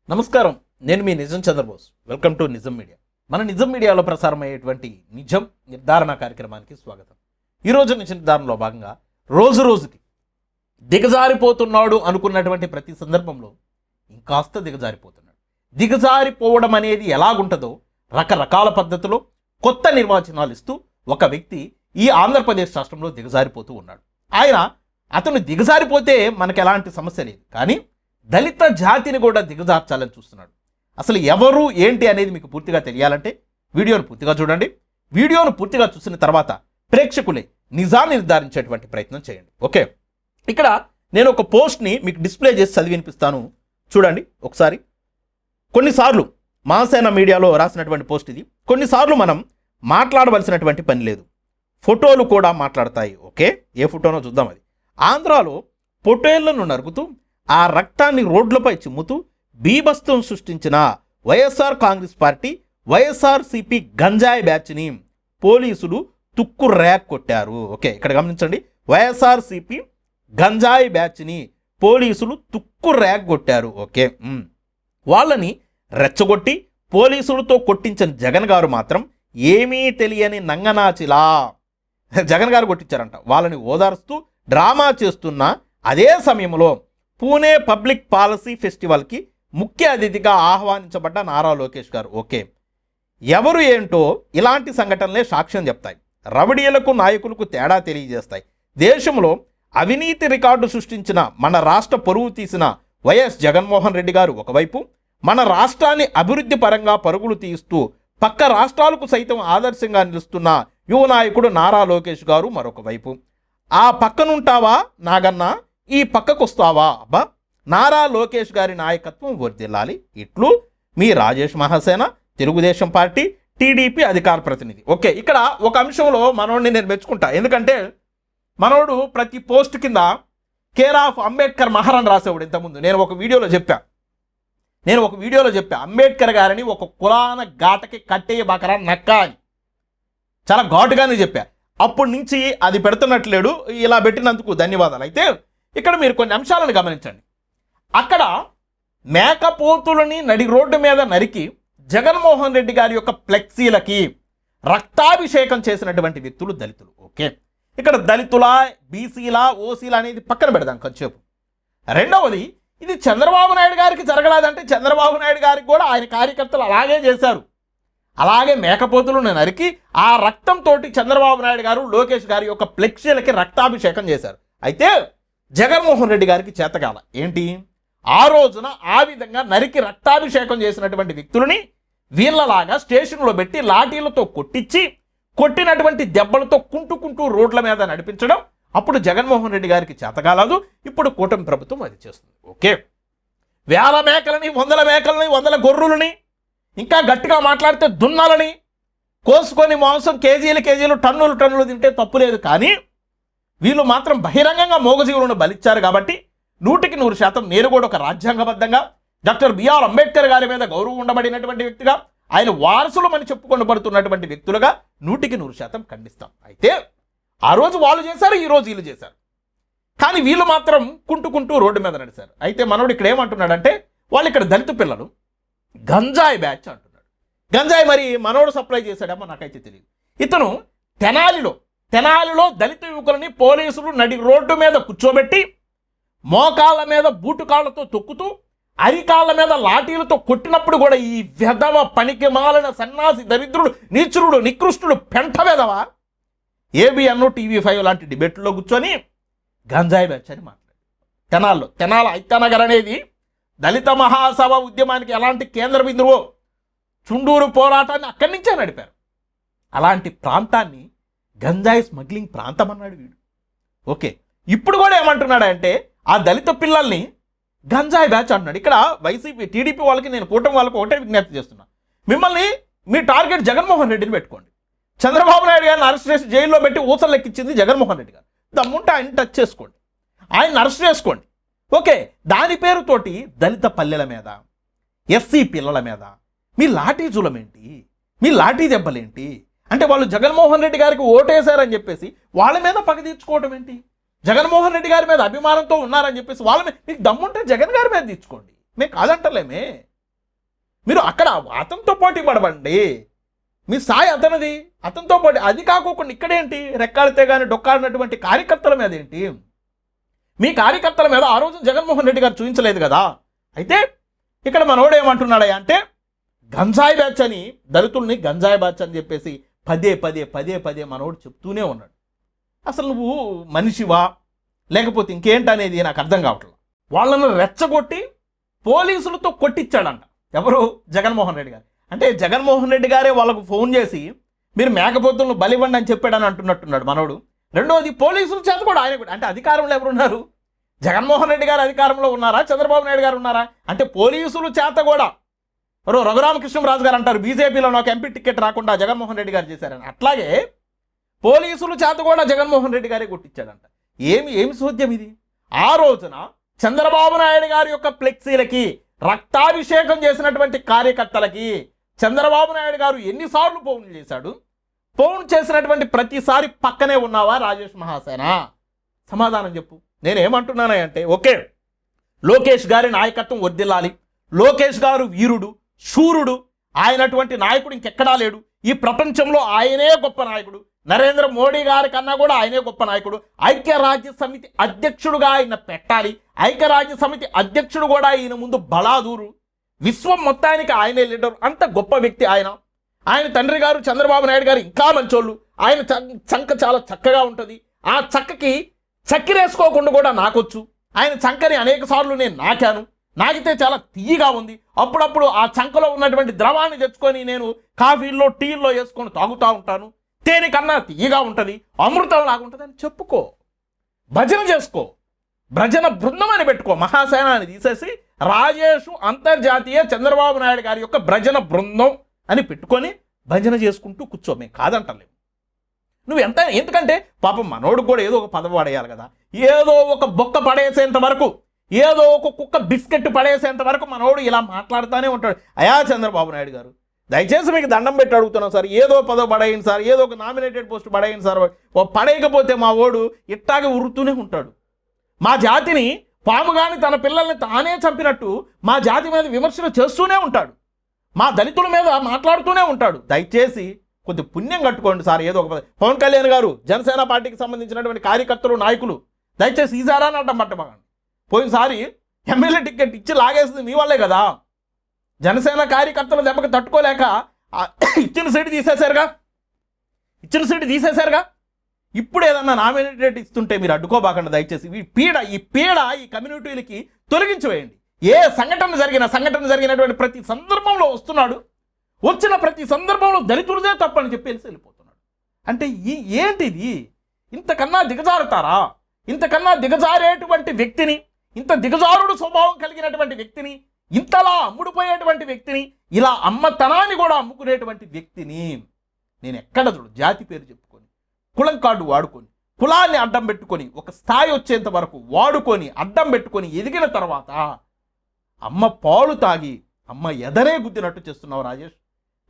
నమస్కారం, నేను మీ నిజం చంద్రబోస్. వెల్కమ్ టు నిజం మీడియా. మన నిజం మీడియాలో ప్రసారమయ్యేటువంటి నిజం నిర్ధారణ కార్యక్రమానికి స్వాగతం. ఈరోజు నిజ నిర్ధారణలో భాగంగా రోజు రోజుకి దిగజారిపోతున్నాడు అనుకున్నటువంటి ప్రతి సందర్భంలో ఇంకాస్త దిగజారిపోతున్నాడు. దిగజారిపోవడం అనేది ఎలాగుంటుందో రకరకాల పద్ధతిలో కొత్త నిర్వచనాలు ఇస్తూ ఒక వ్యక్తి ఈ ఆంధ్రప్రదేశ్ రాష్ట్రంలో దిగజారిపోతూ ఉన్నాడు. అతను దిగజారిపోతే మనకు ఎలాంటి సమస్య లేదు, కానీ దళిత జాతిని కూడా దిగజార్చాలని చూస్తున్నాడు. అసలు ఎవరు ఏంటి అనేది మీకు పూర్తిగా తెలియాలంటే వీడియోను పూర్తిగా చూడండి. వీడియోను పూర్తిగా చూసిన తర్వాత ప్రేక్షకులే నిజాన్ని నిర్ధారించేటువంటి ప్రయత్నం చేయండి. ఓకే, ఇక్కడ నేను ఒక పోస్ట్ని మీకు డిస్ప్లే చేసి చదివి వినిపిస్తాను, చూడండి ఒకసారి. కొన్నిసార్లు మాసేన మీడియాలో రాసినటువంటి పోస్ట్ ఇది. కొన్నిసార్లు మనం మాట్లాడవలసినటువంటి పని లేదు, ఫోటోలు కూడా మాట్లాడతాయి. ఓకే, ఏ ఫోటోనో చూద్దాం. అది ఆంధ్రాలో పొటేళ్లను నరుకుతూ ఆ రక్తాన్ని రోడ్లపై చిమ్ముతూ బీభత్సం సృష్టించిన వైఎస్ఆర్ కాంగ్రెస్ పార్టీ వైఎస్ఆర్సీపీ గంజాయి బ్యాచ్ని పోలీసులు తుక్కు ర్యాక్ కొట్టారు. ఓకే, ఇక్కడ గమనించండి, వైఎస్ఆర్సీపీ గంజాయి బ్యాచ్ని పోలీసులు తుక్కు ర్యాక్ కొట్టారు. ఓకే, వాళ్ళని రెచ్చగొట్టి పోలీసులతో కొట్టించిన జగన్ గారు మాత్రం ఏమీ తెలియని నంగనాచిలా జగన్ గారు కొట్టించారంట. వాళ్ళని ఓదార్స్తూ డ్రామా చేస్తున్న అదే సమయంలో పూణే పబ్లిక్ పాలసీ ఫెస్టివల్కి ముఖ్య అతిథిగా ఆహ్వానించబడ్డ నారా లోకేష్ గారు. ఓకే, ఎవరు ఏంటో ఇలాంటి సంఘటనలే సాక్ష్యం చెప్తాయి. రౌడీలకు నాయకులకు తేడా తెలియజేస్తాయి. దేశంలో అవినీతి రికార్డు సృష్టించిన మన రాష్ట్ర పరువు తీసిన వైఎస్ జగన్మోహన్ రెడ్డి గారు ఒకవైపు, మన రాష్ట్రాన్ని అభివృద్ధి పరంగా పరుగులు తీస్తూ పక్క రాష్ట్రాలకు సైతం ఆదర్శంగా నిలుస్తున్న యువ నాయకుడు నారా లోకేష్ గారు మరొక వైపు. ఆ పక్కనుంటావా నాగన్న, ఈ పక్కకు వస్తావా అబ్బా, నారా లోకేష్ గారి నాయకత్వం వర్ధిల్లాలి. ఇట్లు మీ రాజేష్ మహాసేన, తెలుగుదేశం పార్టీ టీడీపీ అధికార ప్రతినిధి. ఓకే, ఇక్కడ ఒక అంశంలో మనోడిని నేను మెచ్చుకుంటా. ఎందుకంటే మనోడు ప్రతి పోస్ట్ కింద కేర్ ఆఫ్ అంబేద్కర్ మహారాణ్ రాసేవాడు. ఇంతకుముందు నేను ఒక వీడియోలో చెప్పా అంబేద్కర్ గారిని ఒక కులాన ఘాటకి కట్టేయ బకరా నక్క అని చాలా ఘాటుగానే చెప్పా. అప్పటి నుంచి అది పెడుతున్నట్లేడు. ఇలా పెట్టినందుకు ధన్యవాదాలు. అయితే ఇక్కడ మీరు కొన్ని అంశాలను గమనించండి. అక్కడ మేకపోతులని నడి రోడ్డు మీద నరికి జగన్మోహన్ రెడ్డి గారి యొక్క ఫ్లెక్సీలకి రక్తాభిషేకం చేసినటువంటి వ్యక్తులు దళితులు. ఓకే, ఇక్కడ దళితుల, బీసీల, ఓసీల అనేది పక్కన పెడదాం కొంచెంసేపు. రెండవది, ఇది చంద్రబాబు నాయుడు గారికి జరగలేదంటే చంద్రబాబు నాయుడు గారికి కూడా ఆయన కార్యకర్తలు అలాగే చేశారు. అలాగే మేకపోతులను నరికి ఆ రక్తంతో చంద్రబాబు నాయుడు గారు, లోకేష్ గారి యొక్క ఫ్లెక్సీలకి రక్తాభిషేకం చేశారు. అయితే జగన్మోహన్ రెడ్డి గారికి చేతకాల ఏంటి, ఆ రోజున ఆ విధంగా నరికి రక్తాభిషేకం చేసినటువంటి వ్యక్తులని వీళ్ళలాగా స్టేషన్లో పెట్టి లాఠీలతో కొట్టినటువంటి దెబ్బలతో కుంటూ రోడ్ల మీద నడిపించడం అప్పుడు జగన్మోహన్ రెడ్డి గారికి చేతకాలదు. ఇప్పుడు కూటమి ప్రభుత్వం అది చేస్తుంది. ఓకే, వేల మేకలని, వందల మేకలని, వందల గొర్రులని, ఇంకా గట్టిగా మాట్లాడితే దున్నాలని కోసుకొని మాంసం కేజీలు టన్నులు తింటే తప్పులేదు. కానీ వీళ్ళు మాత్రం బహిరంగంగా మూగజీవులను బలిచ్చారు. కాబట్టి 100% నేను కూడా ఒక రాజ్యాంగబద్ధంగా డాక్టర్ బిఆర్ అంబేద్కర్ గారి మీద గౌరవం ఉండబడినటువంటి వ్యక్తిగా, ఆయన వారసులు అని చెప్పుకొనబడుతున్నటువంటి వ్యక్తులుగా 100% ఖండిస్తాం. అయితే ఆ రోజు వాళ్ళు చేశారు, ఈ రోజు వీళ్ళు చేశారు. కానీ వీళ్ళు మాత్రం కుంటూ రోడ్డు మీద నడిచారు. అయితే మనోడు ఇక్కడ ఏమంటున్నాడంటే, వాళ్ళు ఇక్కడ దళిత పిల్లలు గంజాయి బ్యాచ్ అంటున్నాడు. గంజాయి మరి మనోడు సప్లై చేశాడేమో నాకైతే తెలియదు. ఇతను తెనాలిలో దళిత యువకులని పోలీసులు నడి రోడ్డు మీద కూర్చోబెట్టి మోకాళ్ళ మీద బూటుకాళ్లతో తొక్కుతూ అరికాళ్ళ మీద లాఠీలతో కొట్టినప్పుడు కూడా ఈ వెధవ పనికి మాలిన సన్నాసి దరిద్రుడు నీచురుడు నికృష్టుడు పెంట వెధవ ఏబిఎన్ TV5 లాంటి డిబేట్లో కూర్చొని గంజాయి బ్యాచ్ అని మాట్లాడు. తెనాల ఐక్యనగర్ అనేది దళిత మహాసభ ఉద్యమానికి ఎలాంటి కేంద్ర బిందువో, చుండూరు పోరాటాన్ని అక్కడి నుంచే నడిపారు. అలాంటి ప్రాంతాన్ని గంజాయి స్మగ్లింగ్ ప్రాంతం అన్నాడు వీడు. ఓకే, ఇప్పుడు కూడా ఏమంటున్నాడంటే ఆ దళిత పిల్లల్ని గంజాయి బ్యాచ్ అంటున్నాడు. ఇక్కడ వైసీపీ టీడీపీ వాళ్ళకి, నేను కూటమి వాళ్ళకి ఒకటే విజ్ఞప్తి చేస్తున్నా, మిమ్మల్ని మీ టార్గెట్ జగన్మోహన్ రెడ్డిని పెట్టుకోండి. చంద్రబాబు నాయుడు గారిని అరెస్ట్ చేసి జైల్లో పెట్టి ఊసలు లెక్కించింది జగన్మోహన్ రెడ్డి గారు. దమ్ముంటే ఆయన టచ్ చేసుకోండి, ఆయన అరెస్ట్ చేసుకోండి. ఓకే, దాని పేరుతోటి దళిత పల్లెల మీద, ఎస్సీ పిల్లల మీద మీ లాఠీ జులమేంటి, మీ లాఠీ దెబ్బలేంటి? అంటే వాళ్ళు జగన్మోహన్ రెడ్డి గారికి ఓటేశారని చెప్పేసి వాళ్ళ మీద పగ తీర్చుకోవడం ఏంటి? జగన్మోహన్ రెడ్డి గారి మీద అభిమానంతో ఉన్నారని చెప్పేసి వాళ్ళ మీద మీకు దమ్ముంటే జగన్ గారి మీద తీర్చుకోండి, మేము కాదంటలేమే. మీరు అక్కడ అతనితో పోటీ పడబండి, మీ స్థాయి అతనిది, అతనితో పాటు. అది కాకోకుండా ఇక్కడేంటి రెక్కాడితే కానీ డొక్కాడినటువంటి కార్యకర్తల మీద ఏంటి? మీ కార్యకర్తల మీద ఆ రోజు జగన్మోహన్ రెడ్డి గారు చూపించలేదు కదా. అయితే ఇక్కడ మనోడు ఏమంటున్నాడా అంటే గంజాయి బ్యాచ్ అని, దళితుల్ని గంజాయి బ్యాచ్ అని చెప్పేసి పదే పదే పదే పదే మనోడు చెప్తూనే ఉన్నాడు. అసలు నువ్వు మనిషివా లేకపోతే ఇంకేంటనేది నాకు అర్థం కావట్లేదు. వాళ్ళను రెచ్చగొట్టి పోలీసులతో కొట్టించాడంట ఎవరు? జగన్మోహన్ రెడ్డి గారు. అంటే జగన్మోహన్ రెడ్డి గారే వాళ్ళకు ఫోన్ చేసి మీరు మేకపోతులను బలివ్వండి అని చెప్పాడని అంటున్నట్టున్నాడు మనోడు. రెండోది పోలీసుల చేత కూడా ఆయన కూడా, అంటే అధికారంలో ఎవరున్నారు? జగన్మోహన్ రెడ్డి గారు అధికారంలో ఉన్నారా, చంద్రబాబు నాయుడు గారు ఉన్నారా? అంటే పోలీసుల చేత కూడా రఘురామకృష్ణరాజు గారు అంటారు బీజేపీలో నాకు ఎంపీ టికెట్ రాకుండా జగన్మోహన్ రెడ్డి గారు చేశారని. అట్లాగే పోలీసుల చేత కూడా జగన్మోహన్ రెడ్డి గారే కొట్టించాడంట. ఏమి సోద్యం ఇది? ఆ రోజున చంద్రబాబు నాయుడు గారి యొక్క ఫ్లెక్సీలకి రక్తాభిషేకం చేసినటువంటి కార్యకర్తలకి చంద్రబాబు నాయుడు గారు ఎన్నిసార్లు ఫోన్ చేశాడు? ఫోన్ చేసినటువంటి ప్రతిసారి పక్కనే ఉన్నావా రాజేష్ మహాసేన? సమాధానం చెప్పు. నేనేమంటున్నానంటే ఓకే, లోకేష్ గారి నాయకత్వం వర్ధిల్లాలి, లోకేష్ గారు వీరుడు శూరుడు, ఆయనటువంటి నాయకుడు ఇంకెక్కడా లేడు ఈ ప్రపంచంలో, ఆయనే గొప్ప నాయకుడు, నరేంద్ర మోడీ గారి కన్నా కూడా ఆయనే గొప్ప నాయకుడు, ఐక్యరాజ్య సమితి అధ్యక్షుడుగా ఆయన పెట్టాలి, ఐక్యరాజ్య సమితి అధ్యక్షుడు కూడా ఈయన ముందు బలాదూరు, విశ్వం మొత్తానికి ఆయనే లీడర్, అంత గొప్ప వ్యక్తి ఆయన. ఆయన తండ్రి గారు చంద్రబాబు నాయుడు గారు ఇంకా మంచోళ్ళు, ఆయన చంక చాలా చక్కగా ఉంటుంది, ఆ చక్కకి చక్కెరేసుకోకుండా కూడా నాకొచ్చు, ఆయన చంకని అనేక సార్లు నేను నాకితే చాలా తీయగా ఉంది, అప్పుడప్పుడు ఆ చంకలో ఉన్నటువంటి ద్రవాన్ని తెచ్చుకొని నేను కాఫీల్లో టీల్లో వేసుకొని తాగుతూ ఉంటాను, తేనె కన్నా తీయగా ఉంటుంది, అమృతం లాగుంటుంది అని చెప్పుకో, భజన చేసుకో, భజన బృందం అని పెట్టుకో. మహాసేన అని తీసేసి రాజేష్ అంతర్జాతీయ చంద్రబాబు నాయుడు గారి యొక్క భజన బృందం అని పెట్టుకొని భజన చేసుకుంటూ కూర్చో. మేము కాదంటలేము. నువ్వు ఎందుకంటే పాపం మనోడు కూడా ఏదో ఒక పదవి పడేయాలి కదా, ఏదో ఒక బొక్క పడేసేంత వరకు, ఏదో ఒక కుక్క బిస్కెట్ పడేసేంత వరకు మనోడు ఇలా మాట్లాడుతూనే ఉంటాడు. అయా చంద్రబాబు నాయుడు గారు దయచేసి మీకు దండం పెట్టి అడుగుతున్నాం సార్, ఏదో పదవి పడేయండి సార్, ఏదో ఒక నామినేటెడ్ పోస్ట్ పడేయండి సార్. పడేయకపోతే మా ఓడు ఇట్టాగే ఉరుతూనే ఉంటాడు. మా జాతిని పాము కానీ తన పిల్లల్ని తానే చంపినట్టు మా జాతి మీద విమర్శలు చేస్తూనే ఉంటాడు, మా దళితుల మీద మాట్లాడుతూనే ఉంటాడు. దయచేసి కొద్ది పుణ్యం కట్టుకోండి సార్. ఏదో ఒక పవన్ కళ్యాణ్ గారు జనసేన పార్టీకి సంబంధించినటువంటి కార్యకర్తలు నాయకులు దయచేసి ఈసారా అని అడ్డం పట్టమగండి. పోయినసారి ఎమ్మెల్యే టికెట్ ఇచ్చి లాగేసింది మీ వల్లే కదా. జనసేన కార్యకర్తల దెబ్బకి తట్టుకోలేక ఇచ్చిన సీటు తీసేశారుగా. ఇప్పుడు ఏదన్నా నామినేటెడ్ ఇస్తుంటే మీరు అడ్డుకోబాకండి దయచేసి. ఈ పీడ ఈ కమ్యూనిటీలకి తొలగించివేయండి. ఏ సంఘటన జరిగినటువంటి ప్రతి సందర్భంలో వస్తున్నాడు, వచ్చిన ప్రతి సందర్భంలో దళితుడిదే తప్పని చెప్పేసి వెళ్ళిపోతున్నాడు. అంటే ఏంటిది? ఇంతకన్నా దిగజారుతారా? ఇంతకన్నా దిగజారేటువంటి వ్యక్తిని, ఇంత దిగజారుడు స్వభావం కలిగినటువంటి వ్యక్తిని, ఇంతలా అమ్ముడుపోయేటువంటి వ్యక్తిని, ఇలా అమ్మతనాన్ని కూడా అమ్ముకునేటువంటి వ్యక్తిని నేను ఎక్కడ చూడు జాతి పేరు చెప్పుకొని, కులం కార్డు వాడుకొని, కులాన్ని అడ్డం పెట్టుకొని, ఒక స్థాయి వచ్చేంత వరకు వాడుకొని అడ్డం పెట్టుకొని ఎదిగిన తర్వాత అమ్మ పాలు తాగి అమ్మ ఎదరే గుద్దినట్టు చేస్తున్నావు రాజేష్.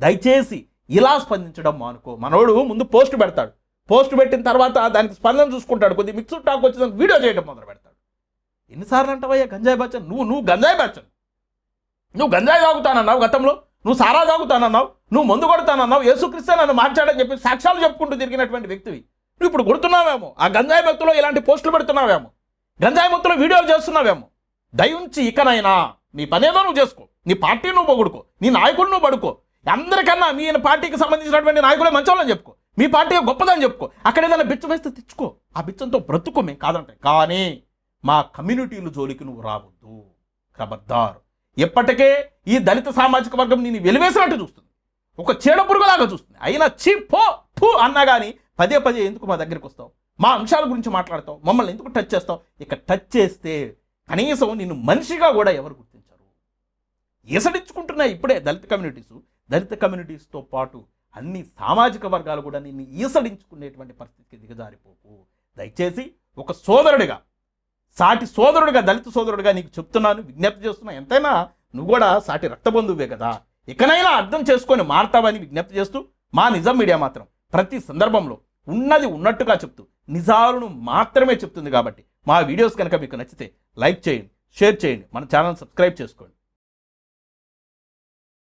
దయచేసి ఇలా స్పందించడం మానుకో. మనోడు ముందు పోస్ట్ పెడతాడు, పోస్ట్ పెట్టిన తర్వాత దానికి స్పందన చూసుకుంటాడు, కొద్ది మిక్స్డ్ టాక్ వచ్చి దానికి వీడియో చేయడం మొదలు పెడతాడు. ఎన్నిసార్లు అంటావయ్యా గంజాయి బ్యాచన్? నువ్వు గంజాయి బ్యాచన్, నువ్వు గంజాయి తాగుతానన్నావు గతంలో, నువ్వు సారా తాగుతానన్నావు, నువ్వు మందు కొడతానన్నావు, యేసుక్రీస్తే నన్ను మార్చాడని చెప్పి సాక్ష్యాలు చెప్పుకుంటూ తిరిగినటువంటి వ్యక్తివి. నువ్వు ఇప్పుడు కొడుతున్నావేమో, ఆ గంజాయి భక్తులో ఇలాంటి పోస్టులు పెడుతున్నావేమో, గంజాయి భక్తులో వీడియోలు చేస్తున్నావేమో. దయించి ఇకనైనా నీ పనేదో నువ్వు చేసుకో, నీ పార్టీ నువ్వు పొగుడుకో, నీ నాయకుడు నువ్వు పడుకో. అందరికన్నా మీ పార్టీకి సంబంధించినటువంటి నాయకులే మంచోళ్ళని చెప్పుకో, మీ పార్టీ గొప్పదని చెప్పుకో. అక్కడ ఏదైనా బిచ్చం వేస్తే తెచ్చుకో, ఆ బిచ్చంతో బ్రతుకో, మేము కాదంటే. కానీ మా కమ్యూనిటీలు జోలికి నువ్వు రావద్దు, ఖబర్దార్. ఎప్పటికే ఈ దళిత సామాజిక వర్గం నేను వెలివేసినట్టు చూస్తుంది, ఒక చీడ పురుగులాగా చూస్తుంది. అయినా పో అన్నా కానీ పదే ఎందుకు మా దగ్గరికి వస్తావు, మా అంశాల గురించి మాట్లాడతావు, మమ్మల్ని ఎందుకు టచ్ చేస్తావు? ఇక టచ్ చేస్తే కనీసం నిన్ను మనిషిగా కూడా ఎవరు గుర్తించరు. ఈసడించుకుంటున్నాయి ఇప్పుడే దళిత కమ్యూనిటీస్తో పాటు అన్ని సామాజిక వర్గాలు కూడా నిన్ను ఈసడించుకునేటువంటి పరిస్థితికి దిగజారిపోకు. దయచేసి ఒక సోదరుడిగా, సాటి సోదరుడిగా, దళిత సోదరుడిగా నీకు చెప్తున్నాను, విజ్ఞప్తి చేస్తున్నా. ఎంతైనా నువ్వు కూడా సాటి రక్తబంధువే కదా, ఇకనైనా అర్థం చేసుకొని మారతావని విజ్ఞప్తి చేస్తూ, మా నిజం మీడియా మాత్రం ప్రతి సందర్భంలో ఉన్నది ఉన్నట్టుగా చెప్తూ నిజాలను మాత్రమే చెప్తుంది. కాబట్టి మా వీడియోస్ కనుక మీకు నచ్చితే లైక్ చేయండి, షేర్ చేయండి, మన ఛానల్ సబ్స్క్రైబ్ చేసుకోండి.